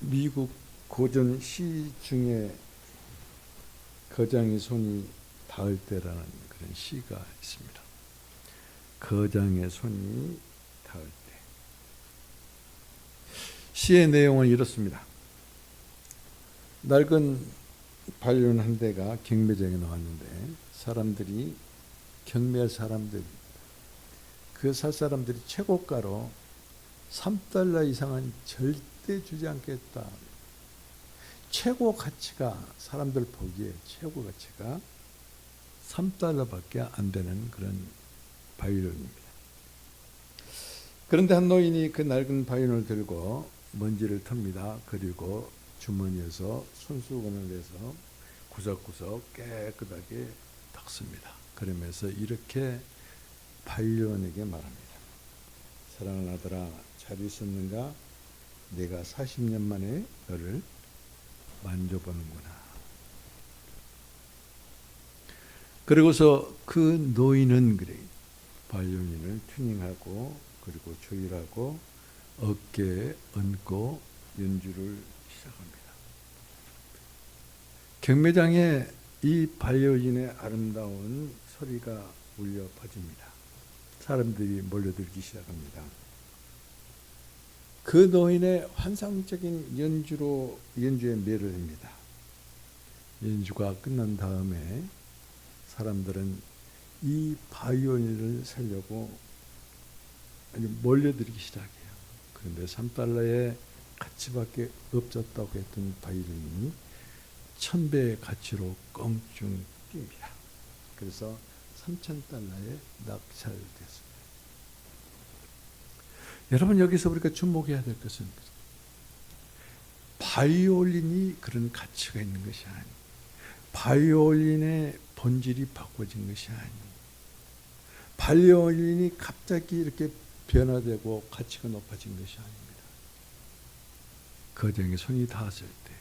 미국 고전 시 중에 거장의 손이 닿을 때라는 그런 시가 있습니다. 거장의 손이 닿을 때. 시의 내용은 이렇습니다. 낡은 반려견 한 대가 경매장에 나왔는데 사람들이 경매할 사람들 그 살 사람들이 최고가로 $3 이상은 절대 주지 않겠다. 최고 가치가 사람들 보기에 최고 가치가 $3밖에 안 되는 그런 바이올린입니다. 그런데 한 노인이 그 낡은 바이올린을 들고 먼지를 텁니다. 그리고 주머니에서 손수건을 내서 구석구석 깨끗하게 닦습니다. 그러면서 이렇게 바이올린에게 말합니다. 사랑하는 아들아, 잘 있었는가? 내가 40년 만에 너를 만져보는구나. 그리고서 그 노인은 그래 바이올린을 튜닝하고 그리고 조율하고 어깨에 얹고 연주를 시작합니다. 경매장에 이 바이올린의 아름다운 소리가 울려 퍼집니다. 사람들이 몰려들기 시작합니다. 그 노인의 환상적인 연주에 매를 합니다. 연주가 끝난 다음에 사람들은 이 바이올린을 살려고 몰려들기 시작해요. 그런데 $3의 가치밖에 없었다고 했던 바이올린이 1000배의 가치로 껑충 뜁니다. 그래서 $3000에 낙찰됐습니다. 여러분, 여기서 우리가 주목해야 될 것은 바이올린이 그런 가치가 있는 것이 아니에요. 바이올린의 본질이 바꿔진 것이 아니에요. 바이올린이 갑자기 이렇게 변화되고 가치가 높아진 것이 아닙니다. 거장의 손이 닿았을 때,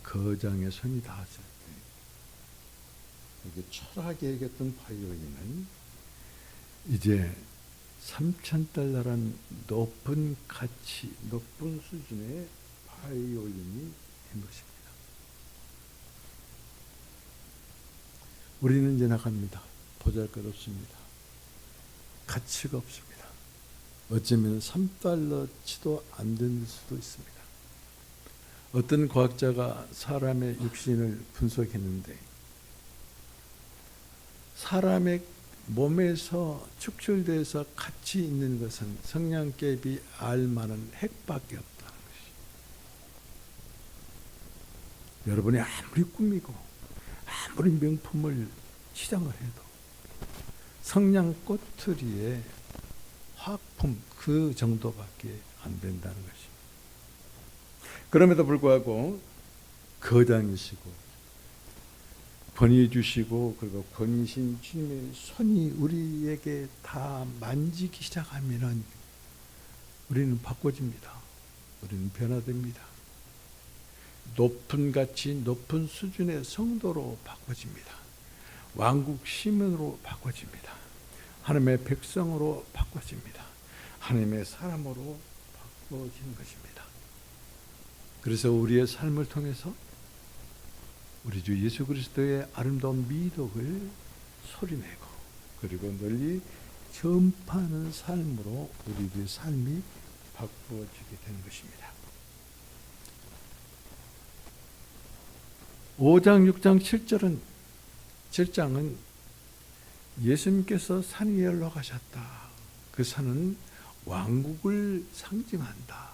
거장의 손이 닿았을 때, 이게 초라하게 얘기했던 바이올린은 이제 $3000란 높은 가치, 높은 수준의 바이올린이 된 것입니다. 우리는 이제 나갑니다. 보잘것없습니다. 가치가 없습니다. 어쩌면 $3치도 안 될 수도 있습니다. 어떤 과학자가 사람의 육신을 분석했는데 사람의 몸에서 축출돼서 가치 있는 것은 성냥개비 알만한 핵밖에 없다는 것이. 여러분이 아무리 꾸미고 아무리 명품을 시장을 해도 성냥꽃트리의 화품 그 정도밖에 안 된다는 것입니다. 그럼에도 불구하고 거장이시고 권위 주시고 그리고 권위신 주님의 손이 우리에게 다 만지기 시작하면은 우리는 바꿔집니다. 우리는 변화됩니다. 높은 가치, 높은 수준의 성도로 바꿔집니다. 왕국 시민으로 바꿔집니다. 하나님의 백성으로 바꿔집니다. 하나님의 사람으로 바꿔지는 것입니다. 그래서 우리의 삶을 통해서 우리 주 예수 그리스도의 아름다운 미덕을 소리내고 그리고 널리 전파하는 삶으로 우리의 삶이 바꾸어지게 되는 것입니다. 5장, 6장, 7장은 예수님께서 산 위에 올라가셨다. 그 산은 왕국을 상징한다.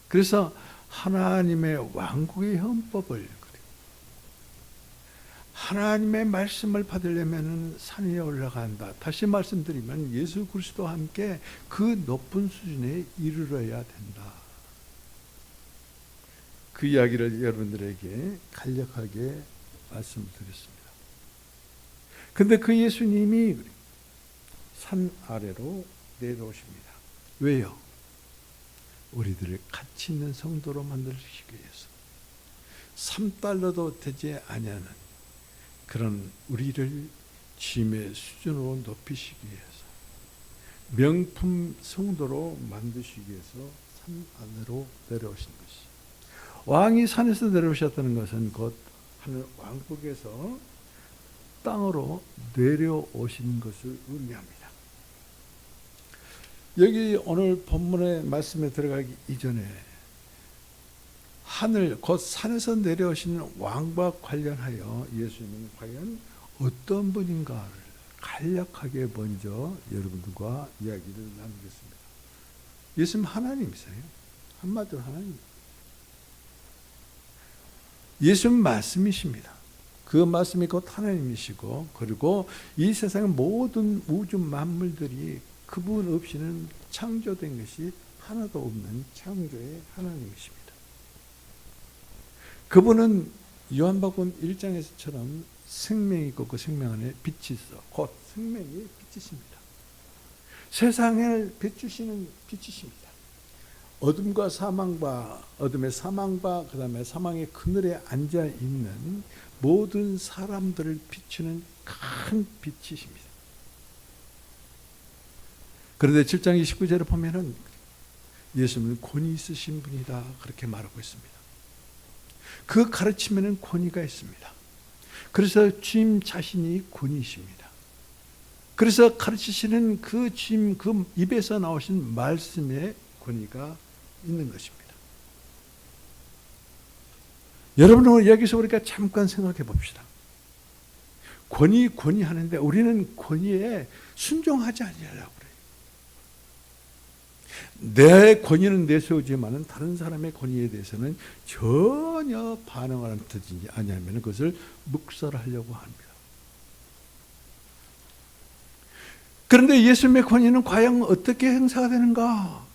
그래서 하나님의 왕국의 헌법을 하나님의 말씀을 받으려면 산 위에 올라간다. 다시 말씀드리면 예수 그리스도와 함께 그 높은 수준에 이르러야 된다. 그 이야기를 여러분들에게 간략하게 말씀드렸습니다. 근데 그 예수님이 산 아래로 내려오십니다. 왜요? 우리들을 가치 있는 성도로 만들시기 위해서. $3도 되지 아니하는 그런 우리를 주님의 수준으로 높이시기 위해서 명품 성도로 만드시기 위해서 산 안으로 내려오신 것이. 왕이 산에서 내려오셨다는 것은 곧 하늘 왕국에서 땅으로 내려오신 것을 의미합니다. 여기 오늘 본문의 말씀에 들어가기 이전에 하늘 곧 산에서 내려오신 왕과 관련하여 예수님은 과연 어떤 분인가를 간략하게 먼저 여러분들과 이야기를 나누겠습니다. 예수님 하나님이세요. 한마디로 하나님. 예수님 말씀이십니다. 그 말씀이 곧 하나님이시고, 그리고 이 세상의 모든 우주 만물들이 그분 없이는 창조된 것이 하나도 없는 창조의 하나님이십니다. 그분은 요한복음 1장에서처럼 생명이 있고 그 생명 안에 빛이 있어. 곧 생명이 빛이십니다. 세상을 비추시는 빛이십니다. 어둠과 사망과 어둠의 사망과 그 다음에 사망의 그늘에 앉아 있는 모든 사람들을 비추는 큰 빛이십니다. 그런데 7장 29절에 보면은 예수님은 권위 있으신 분이다 그렇게 말하고 있습니다. 그 가르침에는 권위가 있습니다. 그래서 주님 자신이 권위이십니다. 그래서 가르치시는 그 주님 그 입에서 나오신 말씀에 권위가 있는 것입니다. 여러분 여기서 우리가 잠깐 생각해 봅시다. 권위 하는데 우리는 권위에 순종하지 않으려고 그래요. 내 권위는 내세우지만은 다른 사람의 권위에 대해서는 전혀 반응을 안 듣지 않으면 그것을 묵살하려고 합니다. 그런데 예수님의 권위는 과연 어떻게 행사가 되는가?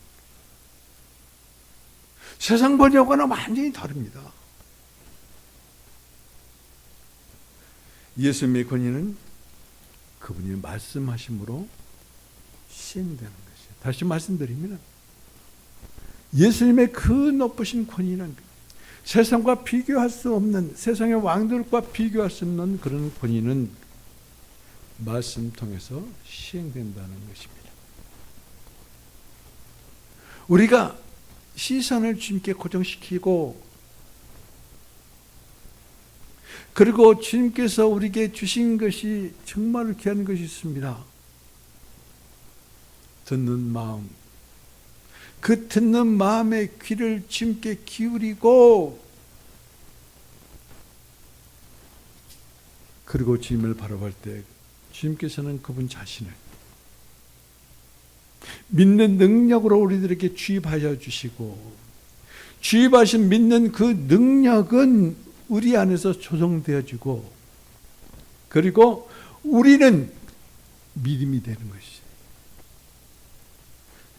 세상 권위하고는 완전히 다릅니다. 예수님의 권위는 그분이 말씀하심으로 시행되는 것이에요. 다시 말씀드리면 예수님의 그 높으신 권위는 세상과 비교할 수 없는, 세상의 왕들과 비교할 수 없는 그런 권위는 말씀 통해서 시행된다는 것입니다. 우리가 시선을 주님께 고정시키고, 그리고 주님께서 우리에게 주신 것이 정말 귀한 것이 있습니다. 듣는 마음. 그 듣는 마음의 귀를 주님께 기울이고, 그리고 주님을 바라볼 때 주님께서는 그분 자신을 믿는 능력으로 우리들에게 주입하여 주시고, 주입하신 믿는 그 능력은 우리 안에서 조성되어지고, 그리고 우리는 믿음이 되는 것이죠.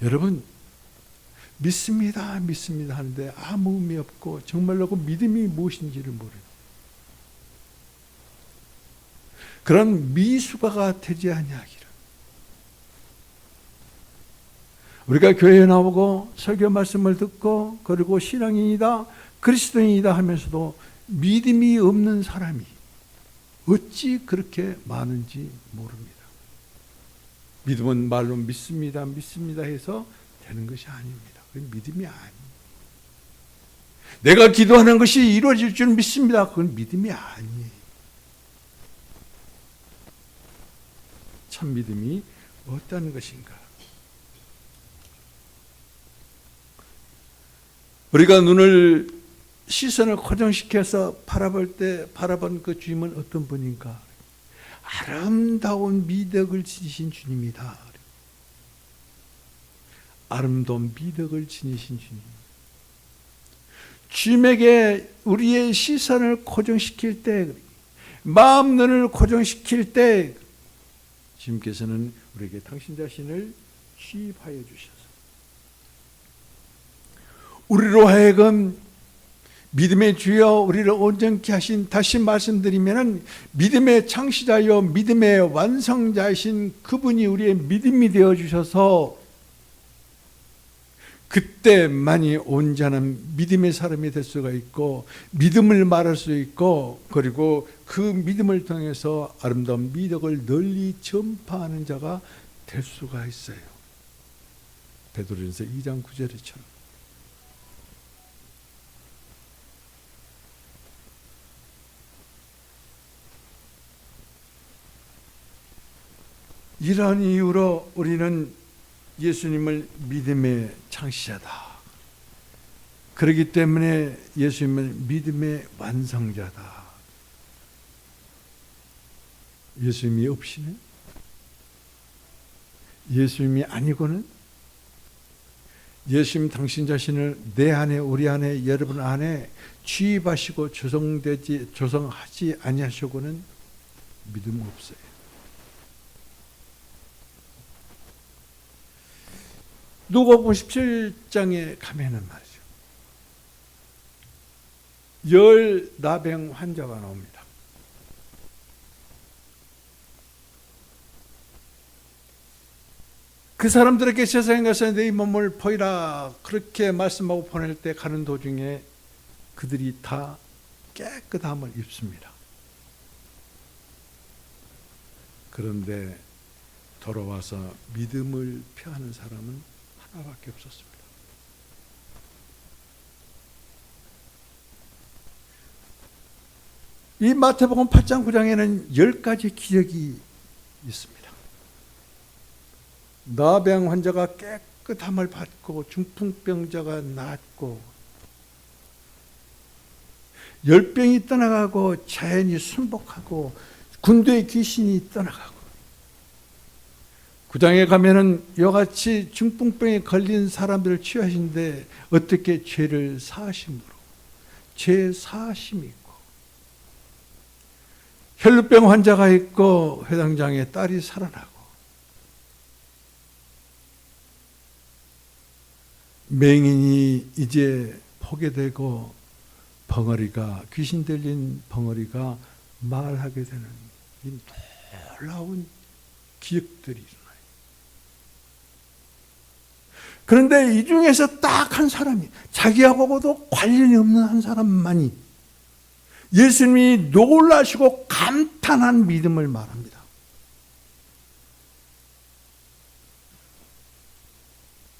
여러분 믿습니다 하는데 아무 의미 없고 정말로 그 믿음이 무엇인지를 모르는 그런 미수가가 되지 아니하기를. 우리가 교회에 나오고 설교 말씀을 듣고 그리고 신앙인이다 그리스도인이다 하면서도 믿음이 없는 사람이 어찌 그렇게 많은지 모릅니다. 믿음은 말로 믿습니다 해서 되는 것이 아닙니다. 그건 믿음이 아니에요. 내가 기도하는 것이 이루어질 줄 믿습니다. 그건 믿음이 아니에요. 참 믿음이 어떠한 것인가? 우리가 시선을 고정시켜서 바라볼 때 바라본 그 주님은 어떤 분인가? 아름다운 미덕을 지니신 주님이다. 아름다운 미덕을 지니신 주님. 주님에게 우리의 시선을 고정시킬 때, 마음 눈을 고정시킬 때 주님께서는 우리에게 당신 자신을 취입하여 주셔서 우리로 하여금 믿음의 주여 우리를 온전케 하신, 다시 말씀드리면 믿음의 창시자여 믿음의 완성자이신 그분이 우리의 믿음이 되어 주셔서 그때만이 온전한 믿음의 사람이 될 수가 있고 믿음을 말할 수 있고, 그리고 그 믿음을 통해서 아름다운 미덕을 널리 전파하는 자가 될 수가 있어요. 베드로전서 2장 9절처럼. 이러한 이유로 우리는 예수님을 믿음의 창시자다. 그렇기 때문에 예수님은 믿음의 완성자다. 예수님이 없이는, 예수님이 아니고는, 예수님 당신 자신을 내 안에, 우리 안에, 여러분 안에 취입하시고 조성하지 아니하시고는 믿음 없어요. 누가복음 17장에 가면은 말이죠, 10나병 환자가 나옵니다. 그 사람들에게 세상에 가서 내 몸을 보이라 그렇게 말씀하고 보낼 때 가는 도중에 그들이 다 깨끗함을 입습니다. 그런데 돌아와서 믿음을 표하는 사람은 하나밖에 없었습니다. 이 마태복음 8장 9장에는 10가지 기적이 있습니다. 나병 환자가 깨끗함을 받고, 중풍병자가 낫고, 열병이 떠나가고, 자연이 순복하고, 군대의 귀신이 떠나가고, 9장에 가면은 이같이 중풍병에 걸린 사람들을 치유하신데 어떻게 죄를 사하심으로, 죄 사하심이 있고, 혈루병 환자가 있고 회당장의 딸이 살아나고, 맹인이 이제 포개되고, 벙어리가, 귀신 들린 벙어리가 말하게 되는 이 놀라운 기적들이 일어나요. 그런데 이 중에서 딱 한 사람이, 자기하고도 관련이 없는 한 사람만이 예수님이 놀라시고 감탄한 믿음을 말합니다.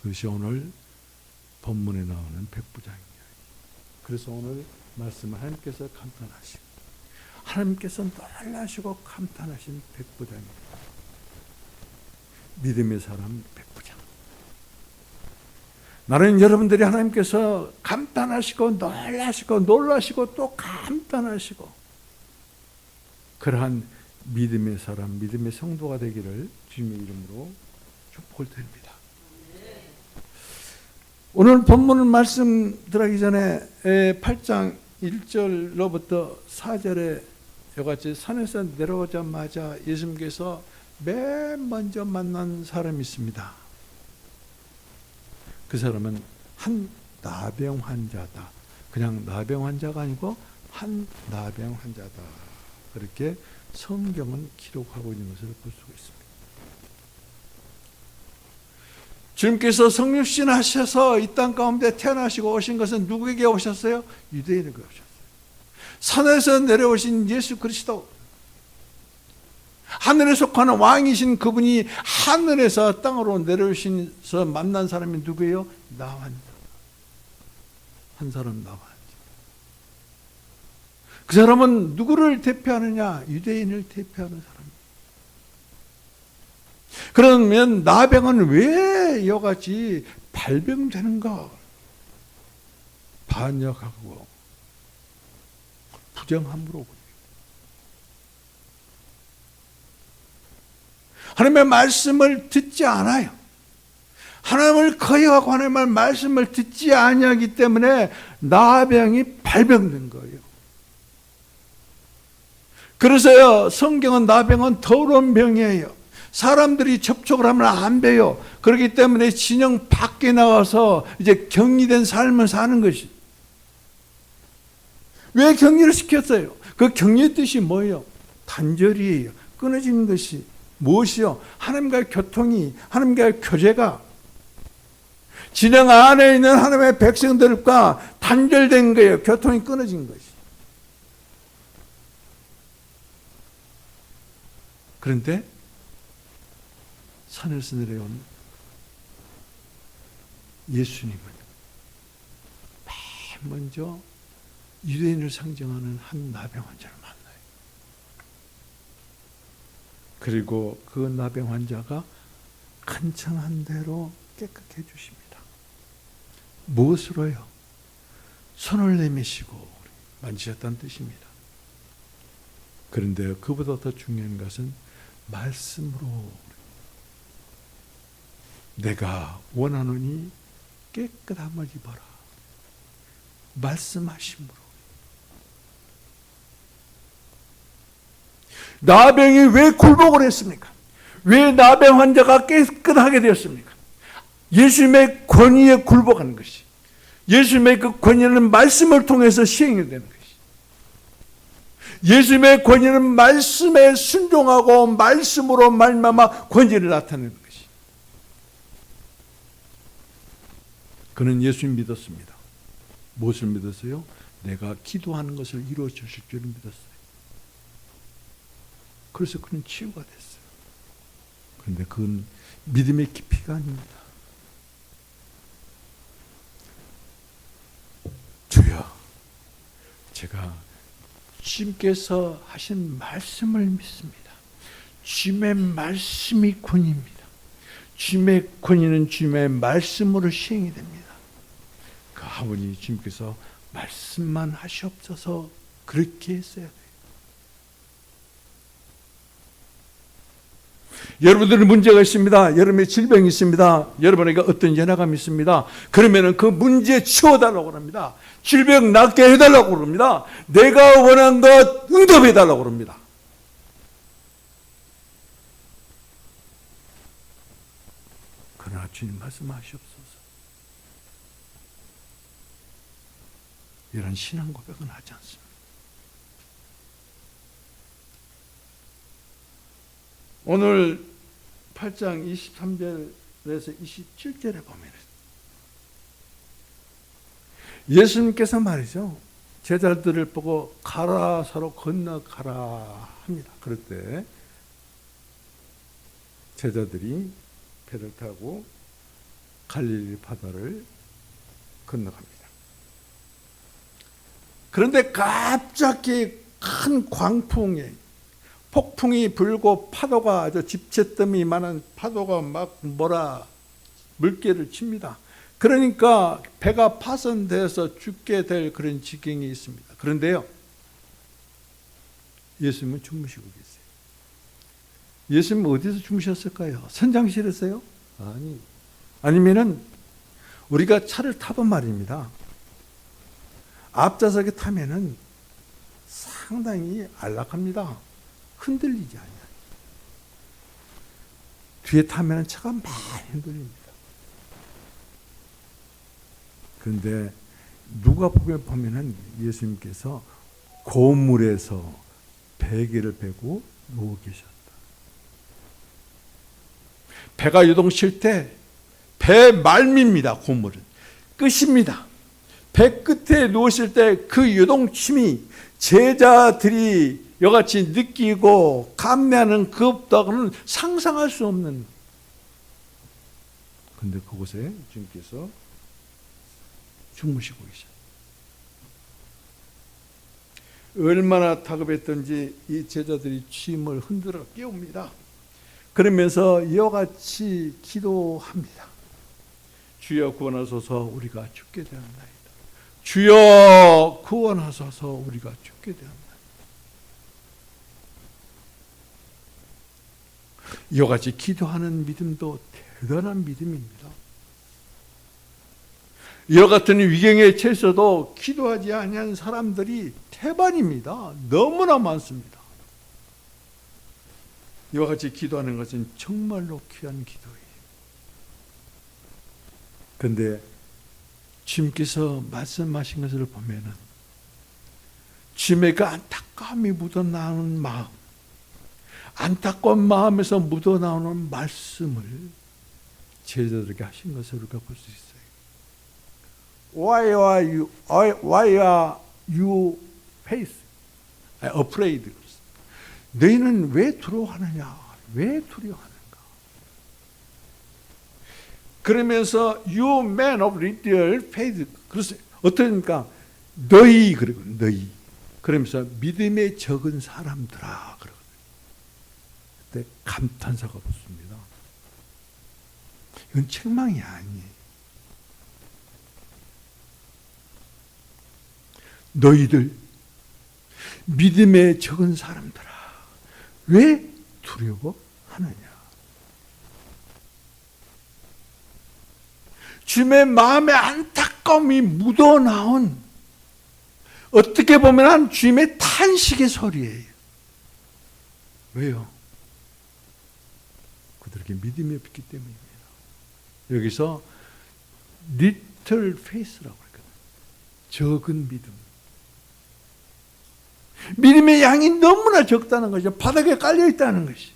그것이 오늘 본문에 나오는 백부장이에요. 그래서 오늘 말씀을 하나님께서 감탄하시고, 하나님께서 놀라시고 감탄하신 백부장입니다. 믿음의 사람 백부장. 나는 여러분들이 하나님께서 감탄하시고 놀라시고 놀라시고 또 감탄하시고 그러한 믿음의 사람, 믿음의 성도가 되기를 주님의 이름으로 축복을 드립니다. 오늘 본문을 말씀드리기 전에 8장 1절로부터 4절에 이같이 산에서 내려오자마자 예수님께서 맨 먼저 만난 사람이 있습니다. 그 사람은 한 나병 환자다. 그냥 나병 환자가 아니고 한 나병 환자다. 그렇게 성경은 기록하고 있는 것을 볼 수가 있습니다. 주님께서 성육신 하셔서 이 땅 가운데 태어나시고 오신 것은 누구에게 오셨어요? 유대인에게 오셨어요. 산에서 내려오신 예수 그리스도, 하늘에 속하는 왕이신 그분이 하늘에서 땅으로 내려오셔서 만난 사람이 누구예요? 나와 한 사람, 나와. 그 사람은 누구를 대표하느냐? 유대인을 대표하는 사람입니다. 그러면 나병은 왜 이같이 발병되는가? 반역하고 부정함으로. 하나님의 말씀을 듣지 않아요. 하나님을 거역하고 하나님의 말씀을 듣지 아니하기 때문에 나병이 발병된 거예요. 그래서요, 성경은 나병은 더러운 병이에요. 사람들이 접촉을 하면 안 돼요. 그렇기 때문에 진영 밖에 나가서 이제 격리된 삶을 사는 것이. 왜 격리를 시켰어요? 그 격리의 뜻이 뭐예요? 단절이에요. 끊어지는 것이. 무엇이요? 하나님과의 교통이, 하나님과의 교제가 진영 안에 있는 하나님의 백성들과 단절된 거예요. 교통이 끊어진 것이. 그런데 산에서 내려온 예수님은 맨 먼저 유대인을 상징하는 한 나병 환자를 만나요. 그리고 그 나병 환자가 간청한 대로 깨끗해 주십니다. 무엇으로요? 손을 내미시고 만지셨다는 뜻입니다. 그런데 그보다 더 중요한 것은 말씀으로 내가 원하노니 깨끗함을 입어라. 말씀하심으로. 나병이 왜 굴복을 했습니까? 왜 나병 환자가 깨끗하게 되었습니까? 예수님의 권위에 굴복하는 것이, 예수님의 그 권위는 말씀을 통해서 시행이 되는 것이, 예수님의 권위는 말씀에 순종하고 말씀으로 말미암아 권위를 나타내는 것이. 그는 예수님 믿었습니다. 무엇을 믿었어요? 내가 기도하는 것을 이루어 주실 줄을 믿었어요. 그래서 그는 치유가 됐어요. 그런데 그건 믿음의 깊이가 아닙니다. 주여, 제가 주님께서 하신 말씀을 믿습니다. 주님의 말씀이 권위입니다. 주님의 권위는 주님의 말씀으로 시행이 됩니다. 그 아버지 주님께서 말씀만 하시옵소서 그렇게 했어야 돼요. 여러분들은 문제가 있습니다. 여러분의 질병이 있습니다. 여러분에게 어떤 연약함이 있습니다. 그러면 그 문제 치워달라고 합니다. 질병 낫게 해달라고 합니다. 내가 원한 것 응답해달라고 합니다. 그러나 주님 말씀하시옵소서. 이런 신앙 고백은 하지 않습니다. 오늘 8장 23절에서 27절에 보면 예수님께서 말이죠, 제자들을 보고 가라, 서로 건너가라 합니다. 그럴 때 제자들이 배를 타고 갈릴리 바다를 건너갑니다. 그런데 갑자기 큰 광풍에 폭풍이 불고 파도가 아주 집채더미만한 파도가 막 물개를 칩니다. 그러니까 배가 파손돼서 죽게 될 그런 지경이 있습니다. 그런데요, 예수님은 주무시고 계세요. 예수님은 어디서 주무셨을까요? 선장실에서요? 아니면은 우리가 차를 타본 말입니다. 앞좌석에 타면은 상당히 안락합니다. 흔들리지 않아요. 뒤에 타면 차가 많이 흔들립니다. 그런데 누가복음에 보면은 예수님께서 고물에서 베개를 베고 누워 계셨다. 배가 요동칠 때 배 말미입니다. 고물은 끝입니다. 배 끝에 누우실 때 그 요동침이 제자들이 이같이 느끼고 감내하는 그것보다는 상상할 수 없는. 그런데 그곳에 주님께서 주무시고 계셔. 얼마나 다급했던지 이 제자들이 취임을 흔들어 깨웁니다. 그러면서 이와 같이 기도합니다. 주여 구원하소서 우리가 죽게 되었나이다. 주여 구원하소서 우리가 죽게 되었나이다. 이와 같이 기도하는 믿음도 대단한 믿음입니다. 이와 같은 위경에 처해서도 기도하지 아니한 사람들이 태반입니다. 너무나 많습니다. 이와 같이 기도하는 것은 정말로 귀한 기도예요. 그런데 주님께서 말씀하신 것을 보면은 주님의 그 안타까움이 묻어나오는 마음, 안타까운 마음에서 묻어나오는 말씀을 제자들에게 하신 것을 우리가 볼 수 있어요. Why are you afraid? 너희는 왜 두려워하느냐? 왜 두려워하는가? 그러면서 you man of little faith. 그래서 어떻습니까? 너희 그리고 너희. 그러면서 믿음의 적은 사람들아. 그러거든요. 때 감탄사가 붙습니다. 이건 책망이 아니에요. 너희들 믿음에 적은 사람들아, 왜 두려워하느냐? 주님의 마음에 안타까움이 묻어나온, 어떻게 보면 주님의 탄식의 소리예요. 왜요? 그들에게 믿음이 없기 때문입니다. 여기서 little faith라고 했거든요. 적은 믿음. 믿음의 양이 너무나 적다는 거죠. 바닥에 깔려 있다는 것이.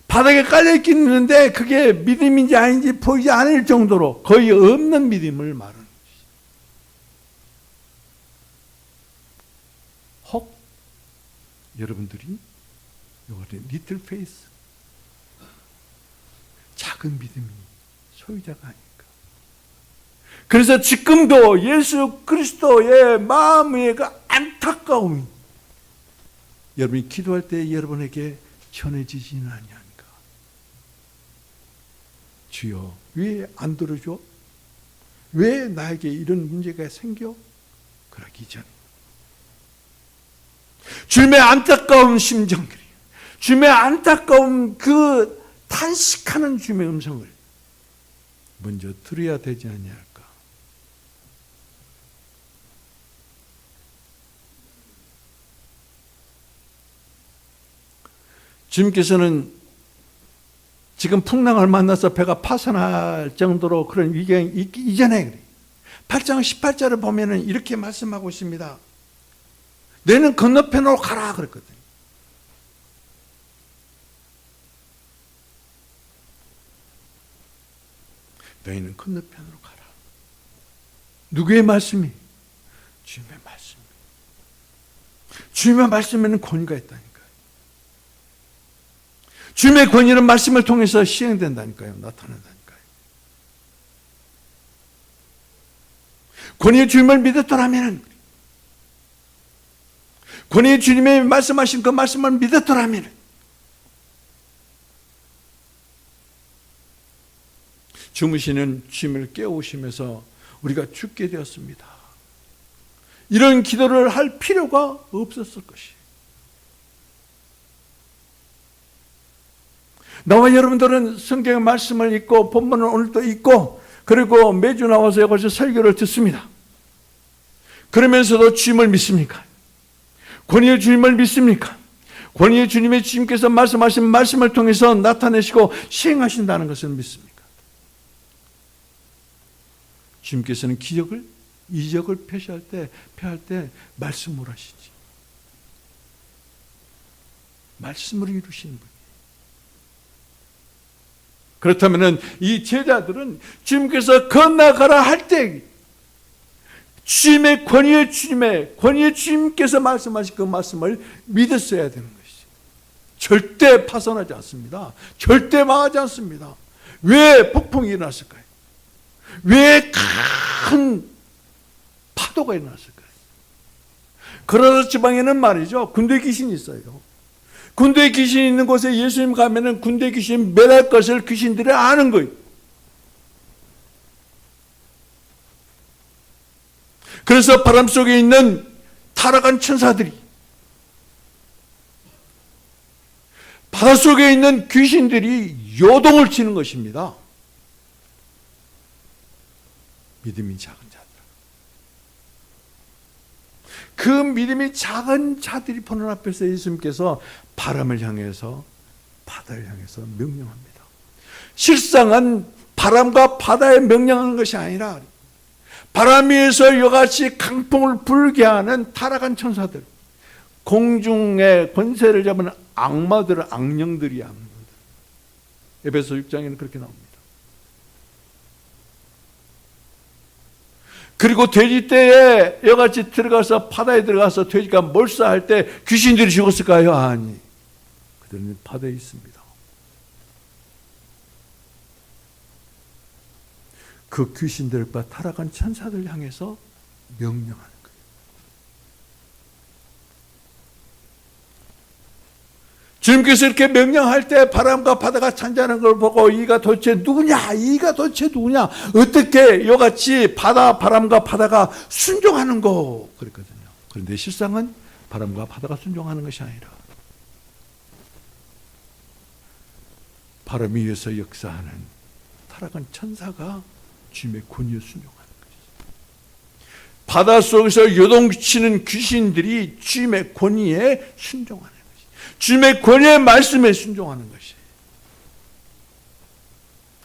바닥에 깔려 있긴 있는데 그게 믿음인지 아닌지 보이지 않을 정도로 거의 없는 믿음을 말하는 것이죠. 혹 여러분들이 요거는 little faith, 작은 믿음이 소유자가 아닐까. 그래서 지금도 예수 그리스도의 마음의 그 안타까움이 여러분이 기도할 때 여러분에게 전해지지는 아니하는가. 주여, 왜 안 들어줘? 왜 나에게 이런 문제가 생겨? 그러기 전 주님의 안타까운 심정들이, 주님의 안타까운 그 탄식하는 주님의 음성을 먼저 들어야 되지 않냐할까. 주님께서는 지금 풍랑을 만나서 배가 파산할 정도로 그런 위기가 있기 이전에 8장 18절을 보면은 이렇게 말씀하고 있습니다. 너희는 건너편으로 가라 그랬거든요. 너희는 건너편으로 가라. 누구의 말씀이? 주님의 말씀. 주님의 말씀에는 권위가 있다니까요. 주님의 권위는 말씀을 통해서 시행된다니까요. 나타난다니까요. 권위의 주님을 믿었더라면, 권위의 주님의 말씀하신 그 말씀을 믿었더라면 주무시는 주님을 깨우시면서 우리가 죽게 되었습니다. 이런 기도를 할 필요가 없었을 것이에요. 나와 여러분들은 성경의 말씀을 읽고 본문을 오늘도 읽고 그리고 매주 나와서 여기서 설교를 듣습니다. 그러면서도 주님을 믿습니까? 권위의 주님을 믿습니까? 권위의 주님의 주님께서 말씀하신 말씀을 통해서 나타내시고 시행하신다는 것을 믿습니까? 주님께서는 기적을, 이적을 폐할 때 말씀으로 하시지. 말씀으로 이루시는 분. 그렇다면 이 제자들은 주님께서 건너가라 할 때 주님의 권위의 주님께서 말씀하신 그 말씀을 믿었어야 되는 것이죠. 절대 파손하지 않습니다. 절대 망하지 않습니다. 왜 폭풍이 일어났을까요? 왜 큰 파도가 일어났을까요? 그러나 지방에는 말이죠, 군대 귀신이 있어요. 군대 귀신이 있는 곳에 예수님 가면은 군대 귀신 멸할 것을 귀신들이 아는 거예요. 그래서 바람 속에 있는 타락한 천사들이, 바다 속에 있는 귀신들이 요동을 치는 것입니다. 믿음이 작은 자들. 그 믿음이 작은 자들이 보는 앞에서 예수님께서 바람을 향해서, 바다를 향해서 명령합니다. 실상은 바람과 바다에 명령하는 것이 아니라 바람 위에서 이같이 강풍을 불게 하는 타락한 천사들, 공중의 권세를 잡은 악마들, 악령들이 악령들. 에베소 6장에는 그렇게 나옵니다. 그리고 돼지떼에 이같이 들어가서, 바다에 들어가서 돼지가 몰사할 때 귀신들이 죽었을까요? 아니, 그들은 바다에 있습니다. 그 귀신들과 타락한 천사들 향해서 명령하는 거예요. 주님께서 이렇게 명령할 때 바람과 바다가 잔잔한 걸 보고 이가 도대체 누구냐? 이가 도대체 누구냐? 어떻게 이같이 바람과 바다가 순종하는 거 그랬거든요. 그런데 실상은 바람과 바다가 순종하는 것이 아니라 바람 위에서 역사하는 타락한 천사가 주님의 권위에 순종하는 것이죠. 바닷속에서 요동치는 귀신들이 주님의 권위에 순종하는 것이죠. 주님의 권위의 말씀에 순종하는 것이에요.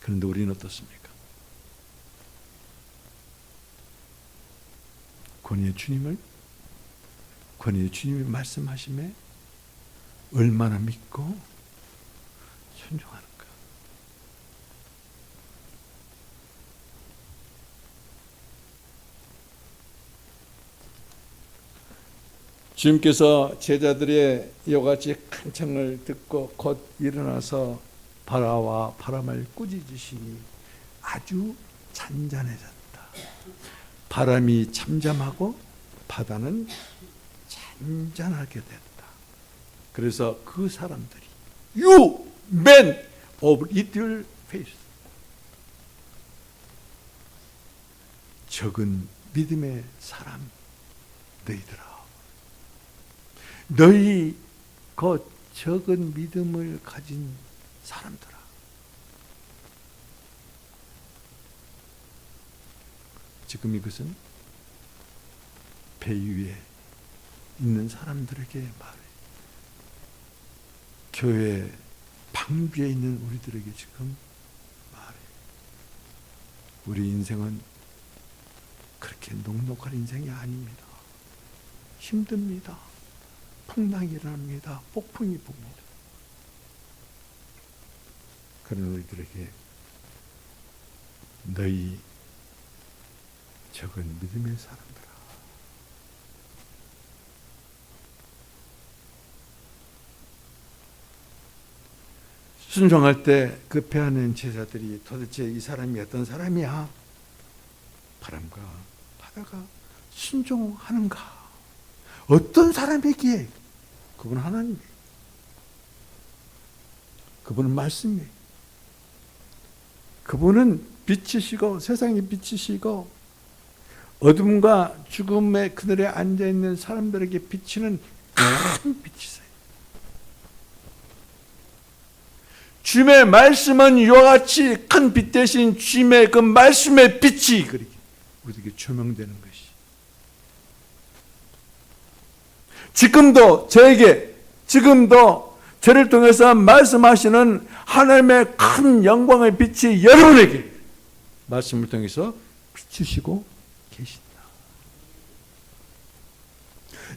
그런데 우리는 어떻습니까? 권위의 주님이 말씀하심에 얼마나 믿고 순종하는가? 주님께서 제자들의 이같이 큰 청을 듣고 곧 일어나서 바다와 바람을 꾸짖으시니 아주 잔잔해졌다. 바람이 잠잠하고 바다는 잔잔하게 됐다. 그래서 그 사람들이 You men of little faith, 적은 믿음의 사람 너희들아, 너희 그 적은 믿음을 가진 사람들아. 지금 이것은 배 위에 있는 사람들에게 말해. 교회 방주에 있는 우리들에게 지금 말해. 우리 인생은 그렇게 녹록한 인생이 아닙니다. 힘듭니다. 풍랑이 일어납니다. 폭풍이 붑니다. 그런 우리들에게 너희 적은 믿음의 사람들아, 순종할 때 그 배 안에 있는 제자들이 도대체 이 사람이 어떤 사람이야? 바람과 바다가 순종하는가? 어떤 사람에게? 그분은 하나님이에요. 그분은 말씀이에요. 그분은 빛이시고 세상의 빛이시고 어둠과 죽음의 그늘에 앉아있는 사람들에게 비치는 큰 빛이세요. 주님의 말씀은 이와 같이 큰 빛 대신 주님의 그 말씀의 빛이 우리에게 조명되는 것이. 지금도 저를 통해서 말씀하시는 하나님의 큰 영광의 빛이 여러분에게 말씀을 통해서 비추시고 계신다.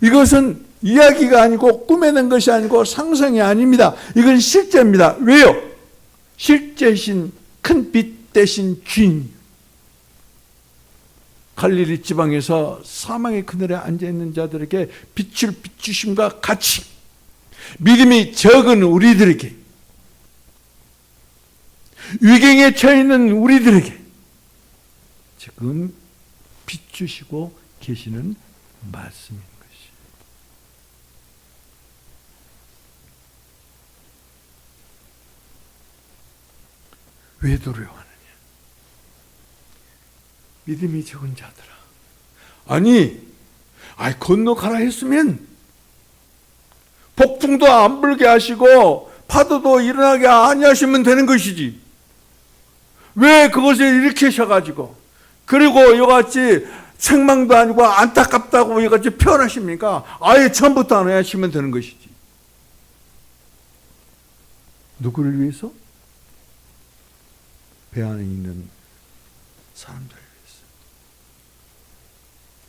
이것은 이야기가 아니고 꾸며낸 것이 아니고 상상이 아닙니다. 이건 실제입니다. 왜요? 실제신 큰 빛 대신 주인. 갈릴리 지방에서 사망의 그늘에 앉아있는 자들에게 빛을 비추심과 같이 믿음이 적은 우리들에게, 위경에 처해있는 우리들에게 지금 비추시고 계시는 말씀인 것이. 왜 두려워하느냐? 믿음이 적은 자들아. 건너가라 했으면 폭풍도 안 불게 하시고 파도도 일어나게 아니하시면 되는 것이지. 왜 그것을 일으키셔가지고 그리고 이같이 책망도 아니고 안타깝다고 이같이 표현하십니까? 아예 처음부터 안 하시면 되는 것이지. 누구를 위해서? 배 안에 있는 사람들을 위해서.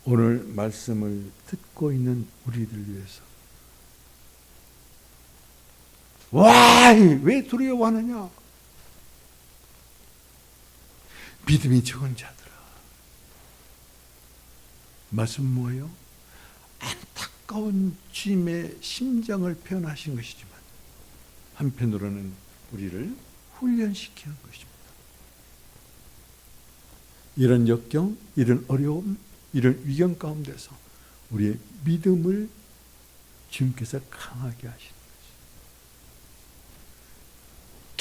오늘 말씀을 듣고 있는 우리들 위해서. 왜 두려워하느냐? 믿음이 적은 자들아. 말씀 뭐예요? 안타까운 주님의 심정을 표현하신 것이지만 한편으로는 우리를 훈련시키는 것입니다. 이런 역경, 이런 어려움, 이런 위경 가운데서 우리의 믿음을 주님께서 강하게 하시는 것입니다.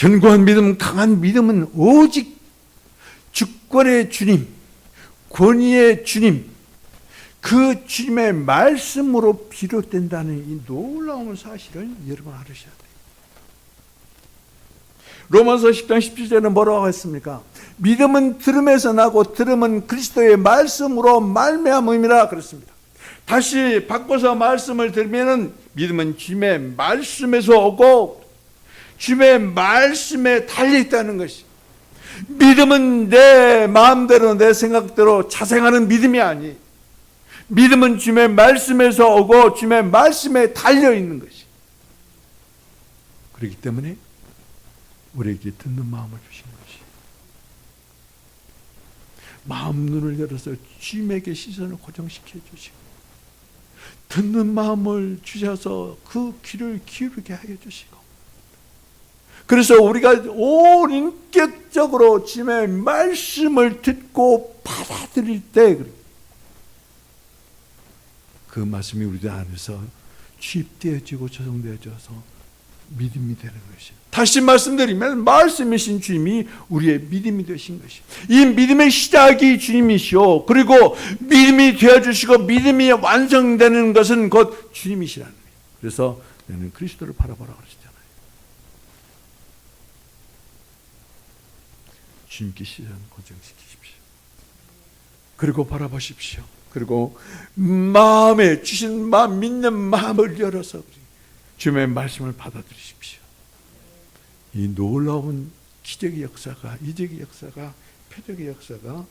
견고한 믿음, 강한 믿음은 오직 주권의 주님, 권위의 주님, 그 주님의 말씀으로 비롯된다는 이 놀라운 사실을 여러분 알으셔야 돼요. 로마서 10장 17절에는 뭐라고 했습니까? 믿음은 들음에서 나고 들음은 그리스도의 말씀으로 말미암음이라 그랬습니다. 다시 바꿔서 말씀을 들으면은 믿음은 주님의 말씀에서 오고 주님의 말씀에 달려있다는 것이, 믿음은 내 마음대로 내 생각대로 자생하는 믿음이 아니, 믿음은 주님의 말씀에서 오고 주님의 말씀에 달려있는 것이. 그렇기 때문에 우리에게 듣는 마음을 주신 것이, 마음 눈을 열어서 주님에게 시선을 고정시켜 주시고 듣는 마음을 주셔서 그 귀를 기울이게 하여 주시고, 그래서 우리가 온 인격적으로 주님의 말씀을 듣고 받아들일 때 그 말씀이 우리 안에서 주입되어지고 조성되어져서 믿음이 되는 것이에요. 다시 말씀드리면 말씀이신 주님이 우리의 믿음이 되신 것이에요. 이 믿음의 시작이 주님이시오. 그리고 믿음이 되어주시고 믿음이 완성되는 것은 곧 주님이시라는 거예요. 그래서 너는 그리스도를 바라보라 그러시잖아요. 주님께 시선 고정시키십시오. 그리고 바라보십시오. 그리고 마음에 주신 마음, 믿는 마음을 열어서 주님의 말씀을 받아들이십시오. 이 놀라운 기적의 역사가, 이적의 역사가, 표적의 역사가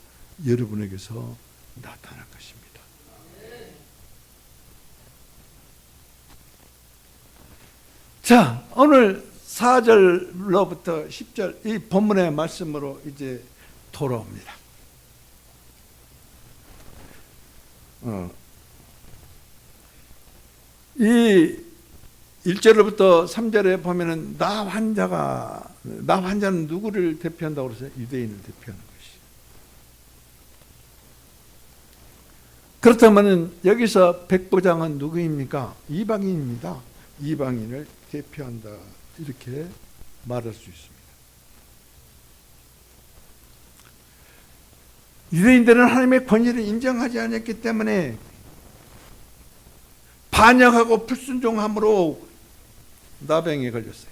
여러분에게서 나타날 것입니다. 자, 오늘 4절로부터 10절 이 본문의 말씀으로 이제 돌아옵니다. 이 1절로부터 3절에 보면은 나 환자는 누구를 대표한다고 그래서 유대인을 대표하는 것이. 그렇다면 여기서 백부장은 누구입니까? 이방인입니다. 이방인을 대표한다, 이렇게 말할 수 있습니다. 유대인들은 하나님의 권위를 인정하지 않았기 때문에 반역하고 불순종함으로 나병에 걸렸어요.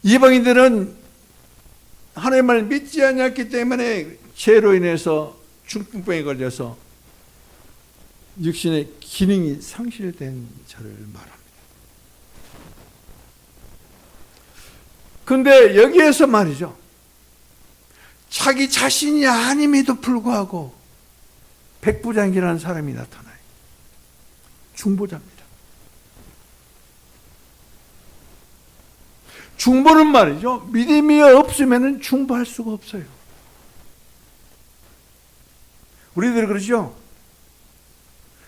이방인들은 하나님을 믿지 않았기 때문에 죄로 인해서 중풍병에 걸려서 육신의 기능이 상실된 자를 말합니다. 그런데 여기에서 말이죠, 자기 자신이 아님에도 불구하고 백부장이라는 사람이 나타나요. 중보자입니다. 중보는 말이죠, 믿음이 없으면 중보할 수가 없어요. 우리들 그러죠.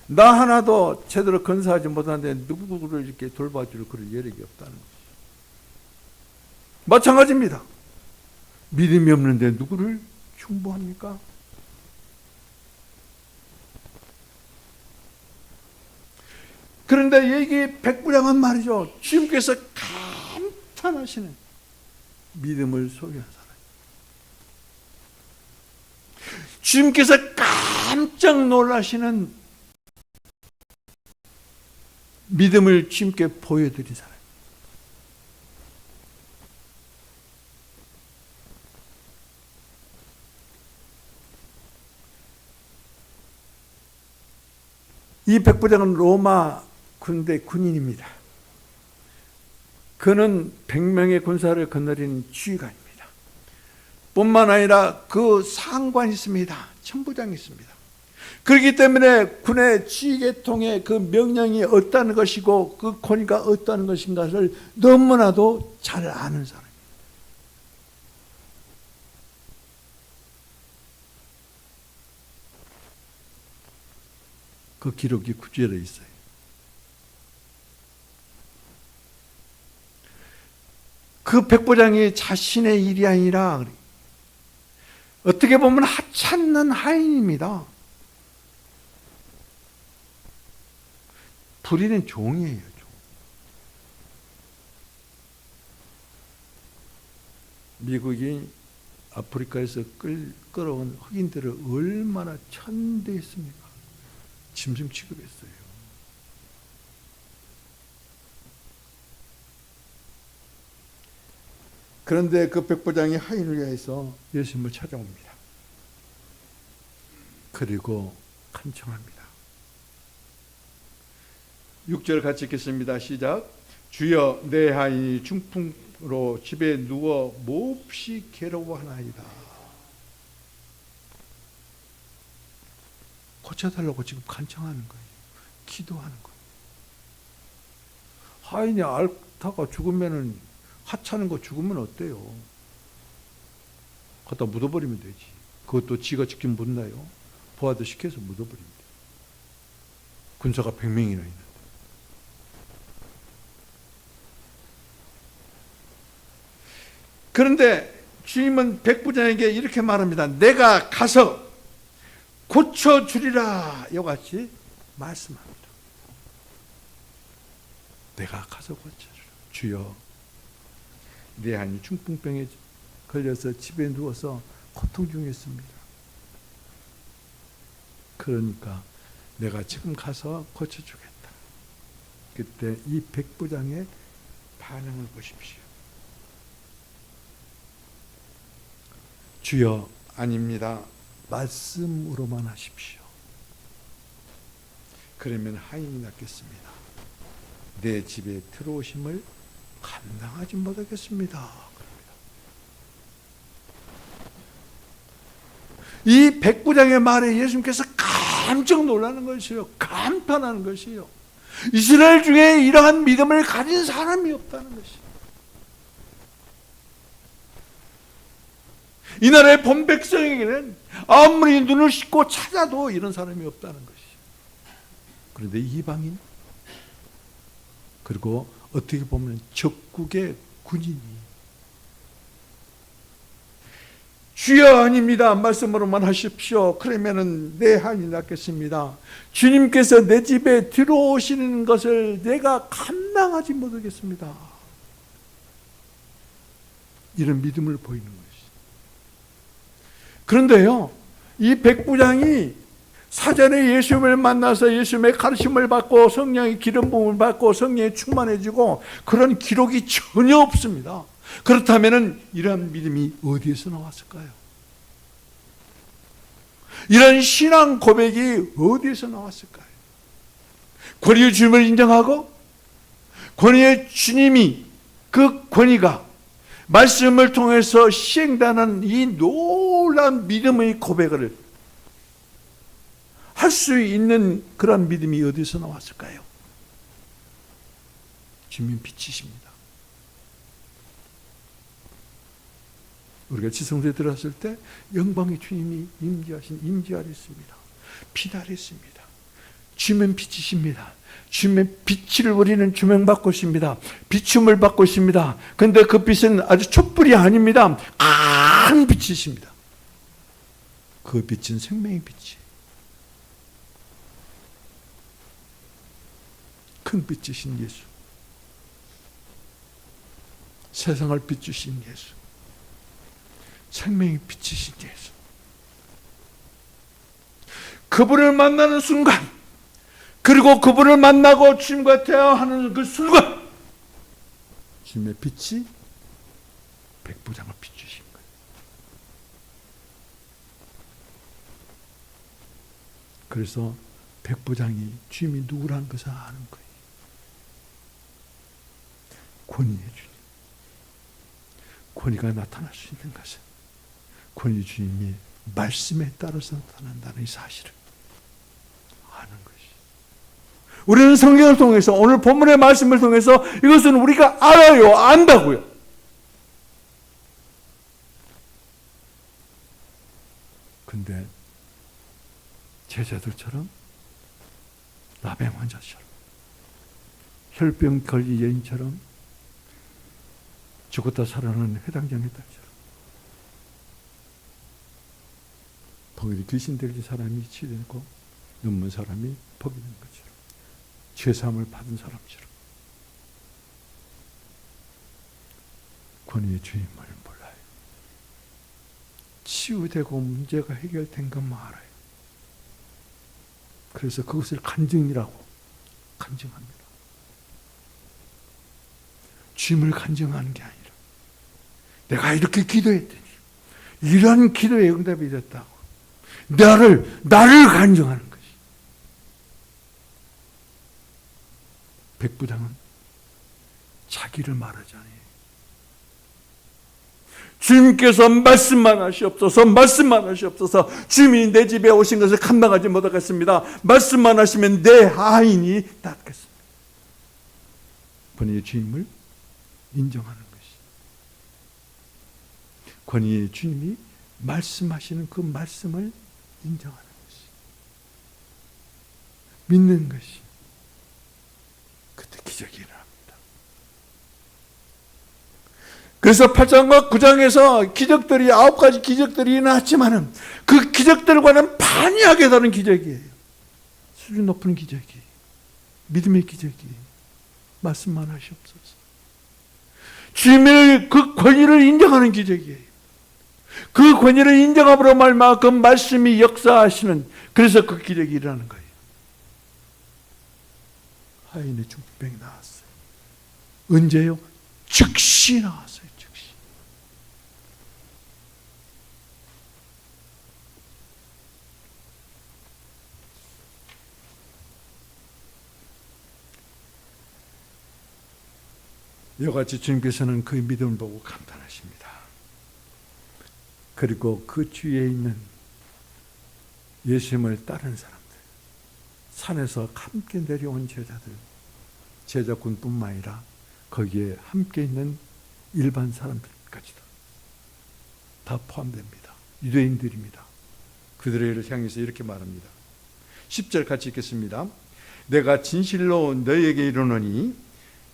나 하나도 제대로 건사하지 못하는데 누구를 이렇게 돌봐줄 그런 여력이 없다는 거죠. 마찬가지입니다. 믿음이 없는데 누구를 중보합니까? 그런데 여기 백부장은 말이죠, 주님께서 감탄하시는 믿음을 소유한 사람. 주님께서 깜짝 놀라시는 믿음을 주님께 보여드린 사람. 이 백부장은 로마 군대 군인입니다. 그는 100명의 군사를 거느리는 지휘관입니다. 뿐만 아니라 그 상관이 있습니다. 천부장이 있습니다. 그렇기 때문에 군의 지휘계통의 그 명령이 어떠한 것이고 그 권위가 어떠한 것인가를 너무나도 잘 아는 사람입니다. 그 기록이 구절에 있어요. 그 백부장이 자신의 일이 아니라 어떻게 보면 하찮는 하인입니다. 부리는 종이에요. 종. 미국이 아프리카에서 끌어온 흑인들을 얼마나 천대했습니까? 짐승 취급했어요. 그런데 그 백부장이 하인을 위해서 예수님을 찾아옵니다. 그리고 간청합니다. 6절 같이 읽겠습니다. 시작. 주여, 내 하인이 중풍으로 집에 누워 몹시 괴로워하나이다. 고쳐달라고 지금 간청하는 거예요. 기도하는 거예요. 하인이 앓다가 죽으면은, 하찮은 거 죽으면 어때요? 갖다 묻어버리면 되지. 그것도 지가 직접 묻나요? 보아도 시켜서 묻어버립니다. 군사가 100명이나 있는데. 그런데 주님은 백부장에게 이렇게 말합니다. 내가 가서 고쳐주리라. 이와 같이 말씀합니다. 내가 가서 고쳐주리라. 주여, 내 하인이 중풍병에 걸려서 집에 누워서 고통 중에 있습니다. 그러니까 내가 지금 가서 고쳐주겠다. 그때 이 백부장의 반응을 보십시오. 주여, 아닙니다. 말씀으로만 하십시오. 그러면 하인이 낫겠습니다. 내 집에 들어오심을 감당하지 못하겠습니다. 이 백부장의 말에 예수님께서 깜짝 놀라는 것이요, 감탄하는 것이요. 이스라엘 중에 이러한 믿음을 가진 사람이 없다는 것이요. 이 나라의 본 백성에게는 아무리 눈을 씻고 찾아도 이런 사람이 없다는 것이요. 그런데 이방인, 그리고 어떻게 보면 적국의 군인이 주여, 아닙니다. 말씀으로만 하십시오. 그러면은 내 하인이 낫겠습니다. 주님께서 내 집에 들어오시는 것을 내가 감당하지 못하겠습니다. 이런 믿음을 보이는 것이죠. 그런데요, 이 백부장이 사전에 예수님을 만나서 예수님의 가르침을 받고 성령의 기름 부음을 받고 성령에 충만해지고 그런 기록이 전혀 없습니다. 그렇다면 이러한 믿음이 어디에서 나왔을까요? 이런 신앙 고백이 어디에서 나왔을까요? 권위의 주님을 인정하고 권위의 주님이 그 권위가 말씀을 통해서 시행되는 이 놀라운 믿음의 고백을 할 수 있는 그런 믿음이 어디서 나왔을까요? 주님 빛이십니다. 우리가 지성소에 들어갔을 때 영광의 주님이 임재 아래 있습니다. 빛 아래 있습니다. 주님은 빛이십니다. 주님의 빛을 우리는 조명받고 있습니다. 비춤을 받고 있습니다. 그런데 그 빛은 아주 촛불이 아닙니다. 큰 빛이십니다. 그 빛은 생명의 빛이에요. 큰 빛이신 예수, 세상을 비추신 예수, 생명의 빛이신 예수. 그분을 만나는 순간, 그리고 그분을 만나고 주님과 대화하는 그 순간 주님의 빛이 백부장을 비추신 거예요. 그래서 백부장이 주님이 누구라는 것을 아는 거예요. 권위의 주님, 권위가 나타날 수 있는 것은 권위 주님이 말씀에 따라서 나타난다는 이 사실을 아는 것이. 우리는 성경을 통해서 오늘 본문의 말씀을 통해서 이것은 우리가 알아요, 안다고요. 근데 제자들처럼 나병 환자처럼 혈병 걸린 여인처럼 죽었다 살아나는 회당장의 딸처럼 거기 귀신 들린 사람이 치료되고 눈먼 사람이 보게 되는 것처럼 죄사함을 받은 사람처럼 권위의 주임을 몰라요. 치유되고 문제가 해결된 것만 알아요. 그래서 그것을 간증이라고 간증합니다. 주임을 간증하는 게 아니라 내가 이렇게 기도했더니 이런 기도의 응답이 됐다고 나를 간증하는 것이. 백부장은 자기를 말하지 않아요. 주님께서 말씀만 하시옵소서. 주님이 내 집에 오신 것을 감당하지 못하겠습니다. 말씀만 하시면 내 하인이 낫겠습니다. 권위의 주님을 인정하는 것이. 권위의 주님이 말씀하시는 그 말씀을 인정하는 것이. 믿는 것이. 그때 기적이 일어납니다. 그래서 8장과 9장에서 기적들이 9가지 기적들이 일어났지만은 그 기적들과는 반이하게 다른 기적이에요. 수준 높은 기적이, 믿음의 기적이. 말씀만 하시옵소서. 주님의 그 권위를 인정하는 기적이에요. 그 권위를 인정함으로 말미암아 그 말씀이 역사하시는, 그래서 그 기적이 일어나는 거예요. 하인의 중풍병이 나왔어요. 언제요? 즉시 나왔어요. 즉시. 이와 같이 주님께서는 그 믿음을 보고 감탄하십니다. 그리고 그 주위에 있는 예수님을 따르는 사람들, 산에서 함께 내려온 제자군뿐만 아니라 거기에 함께 있는 일반 사람들까지도 다 포함됩니다. 유대인들입니다. 그들을 향해서 이렇게 말합니다. 10절 같이 읽겠습니다. 내가 진실로 너희에게 이르노니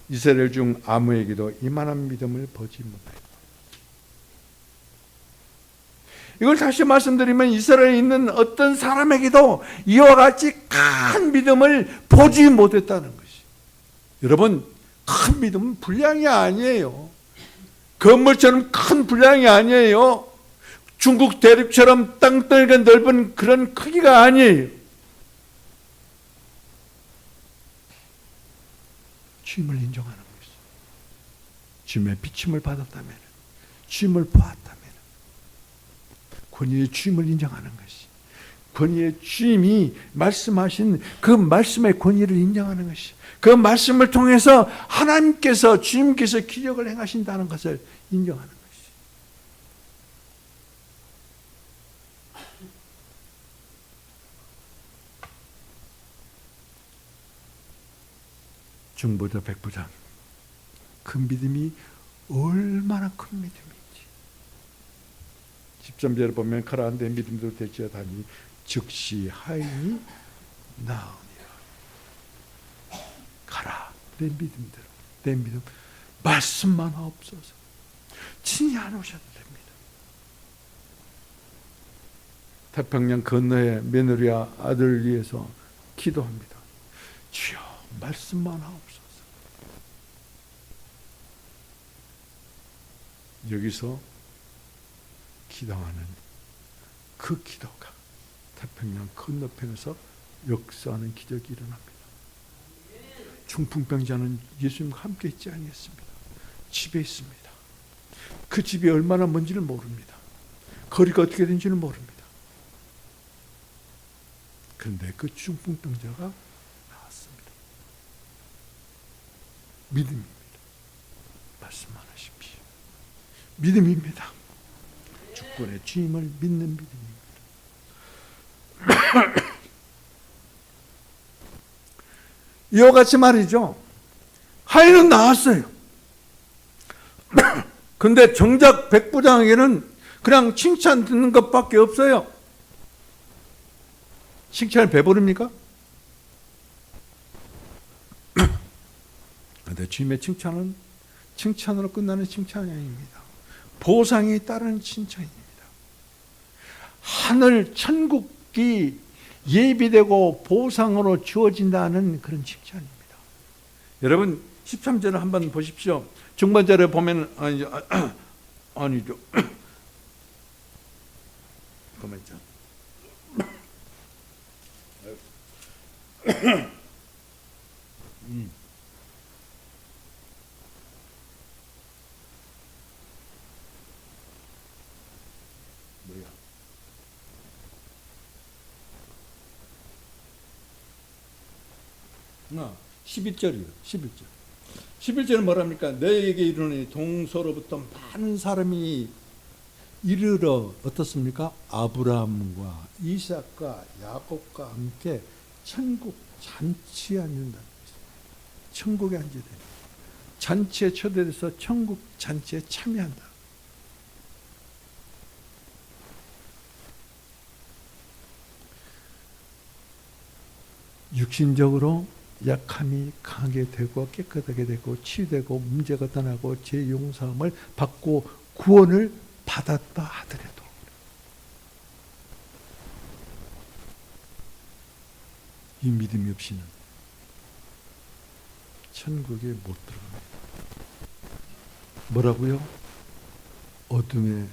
이스라엘 중 아무에게도 이만한 믿음을 보지 못하였다. 이걸 다시 말씀드리면 이스라엘에 있는 어떤 사람에게도 이와 같이 큰 믿음을 보지 못했다는 것이. 여러분, 큰 믿음은 분량이 아니에요. 건물처럼 큰 분량이 아니에요. 중국 대륙처럼 땅덩이가 넓은 그런 크기가 아니에요. 주님을 인정하는 것이. 주님의 비침을 받았다면, 주님을 보았다면, 권위의 주님을 인정하는 것이, 권위의 주님이 말씀하신 그 말씀의 권위를 인정하는 것이, 그 말씀을 통해서 하나님께서, 주님께서 기적을 행하신다는 것을 인정하는 것이. 중보자 백부장, 그 믿음이 얼마나 큰 믿음인지. 13절에 보면 가라앉은 믿음도 될지어다니 즉시 하인이 나으니라. 가라, 내 믿음대로, 내 믿음, 말씀만 하옵소서. 친히 안 오셔도 됩니다. 태평양 건너에 며느리와 아들을 위해서 기도합니다. 주여, 말씀만 하옵소서. 여기서 기도하는 그 기도가 태평양 건너편에서 역사하는 기적이 일어납니다. 중풍병자는 예수님과 함께 있지 아니했습니다. 집에 있습니다. 그 집이 얼마나 먼지를 모릅니다. 거리가 어떻게 된지는 모릅니다. 그런데 그 중풍병자가 나왔습니다. 믿음입니다. 말씀만 하십시오. 믿음입니다. 주권의 주임을 믿는 믿음입니다. 이와 같이 말이죠. 하인은 나왔어요. 근데 정작 백부장에게는 그냥 칭찬 듣는 것밖에 없어요. 칭찬을 베풀입니까? 그런데 주님의 칭찬은 칭찬으로 끝나는 칭찬이 아닙니다. 보상이 따르는 칭찬입니다. 하늘 천국이 예비되고 보상으로 주어진다는 그런 칭찬입니다. 여러분 13절을 한번 보십시오. 중반절에 보면 아니죠. 그만죠. 뭐야? 11절이요. 11절. 11절은 뭐랍니까? 너에게 이르노니 동서로부터 많은 사람이 이르러 어떻습니까? 아브라함과 이삭과 야곱과 함께 천국 잔치에 앉는다. 천국에 앉게 되는 잔치에 초대돼서 천국 잔치에 참여한다. 육신적으로 약함이 강하게 되고 깨끗하게 되고 치유되고 문제가 떠나고 죄 용서함을 받고 구원을 받았다 하더라도 이 믿음이 없이는 천국에 못 들어갑니다. 뭐라고요? 어둠에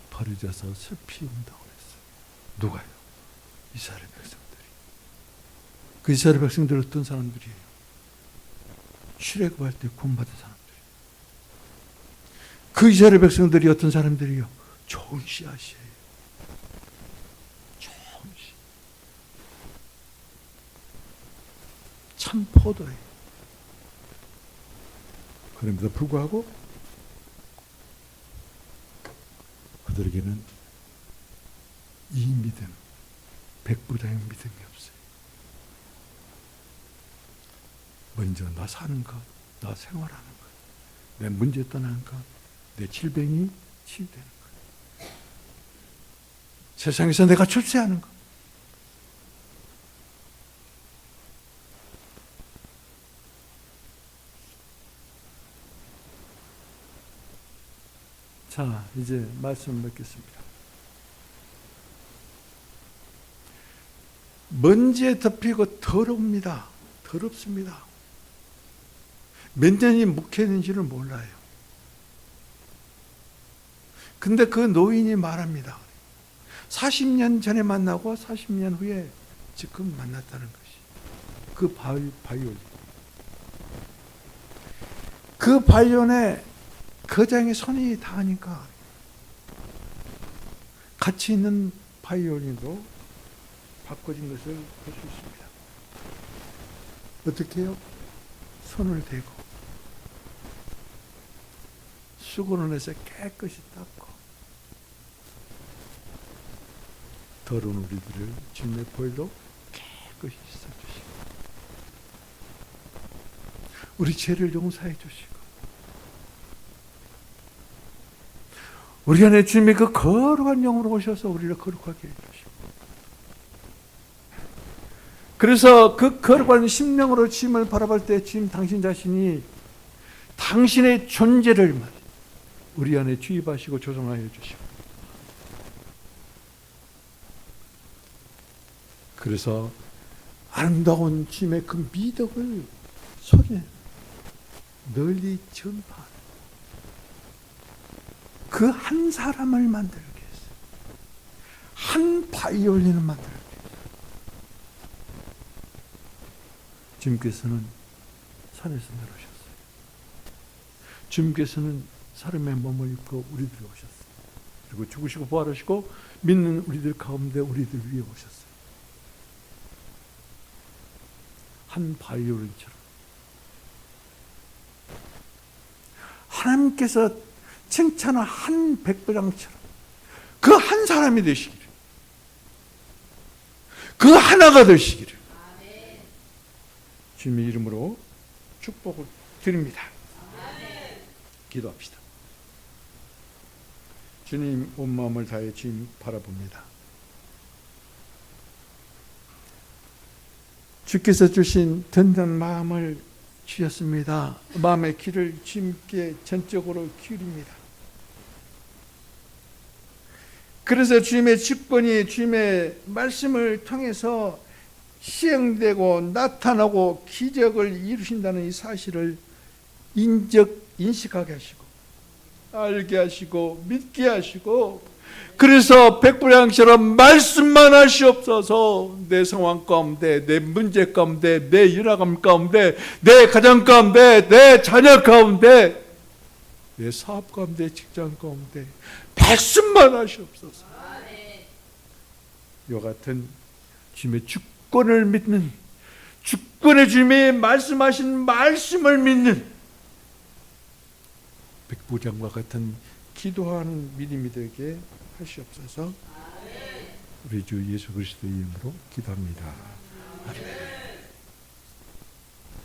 버려져서 슬피 운다고 했어요. 누가요? 이스라엘 백성들이. 그 이스라엘 백성들 어떤 사람들이에요? 출애굽할 때 구원받은 사람들. 그 이스라엘 백성들이 어떤 사람들이요? 좋은 씨앗이에요. 좋은 씨. 참 포도예요. 그럼에도 불구하고 그들에게는 이 믿음, 백부장의 믿음이 없어요. 먼저 나 사는 것, 나 생활하는 것, 내 문제 떠나는 것, 내 질병이 치유되는 것, 세상에서 내가 출세하는 것. 자, 이제 말씀을 맺겠습니다. 먼지에 덮이고 더럽습니다. 더럽습니다. 몇 년이 묵혀있는지를 몰라요. 근데 그 노인이 말합니다. 40년 전에 만나고 40년 후에 지금 만났다는 것이. 그 바이올린. 그 바이올린에 거장의 손이 닿으니까 같이 있는 바이올린도 바꿔진 것을 볼 수 있습니다. 어떻게 해요? 손을 대고 수건을 해서 깨끗이 닦고 더러운 우리들을 주님의 보혈로 깨끗이 씻어주시고 우리 죄를 용서해 주시고 우리 안에 주님의 그 거룩한 영으로 오셔서 우리를 거룩하게 해주시고 그래서 그 거룩한 심령으로 주님을 바라볼 때 주님 당신 자신이 당신의 존재를 우리 안에 주입하시고 조성하여 주시고 그래서 아름다운 주님의 그 미덕을 소리내 널리 전파하는 그 한 사람을 만들기 위해서 한 바이올린을 만들기 위해서 주님께서는 산에서 내려오셨어요. 주님께서는 사람의 몸을 입고 우리들이 오셨어요. 그리고 죽으시고 부활하시고 믿는 우리들 가운데 우리들 위에 오셨어요. 한 바이올린처럼 하나님께서 칭찬한 한 백부장처럼 그 한 사람이 되시기를 그 하나가 되시기를 주님의 이름으로 축복을 드립니다. 기도합시다. 주님 온 마음을 다해 주님 바라봅니다. 주께서 주신 든든한 마음을 주셨습니다. 마음의 귀를 주님께 전적으로 기울입니다. 그래서 주님의 직분이 주님의 말씀을 통해서 시행되고 나타나고 기적을 이루신다는 이 사실을 인식하게 하시고 알게 하시고 믿게 하시고, 그래서 백부장처럼 말씀만 하시옵소서. 내 상황 가운데, 내 문제 가운데, 내 열악함 가운데, 내 가정 가운데, 내 자녀 가운데, 내 사업 가운데, 직장 가운데 말씀만 하시옵소서. 이와 같은 주님의 주권을 믿는, 주권의 주님이 말씀하신 말씀을 믿는 백부장과 같은 기도하는 믿음이 되게 하시옵소서. 우리 주 예수 그리스도의 이름으로 기도합니다. 아멘.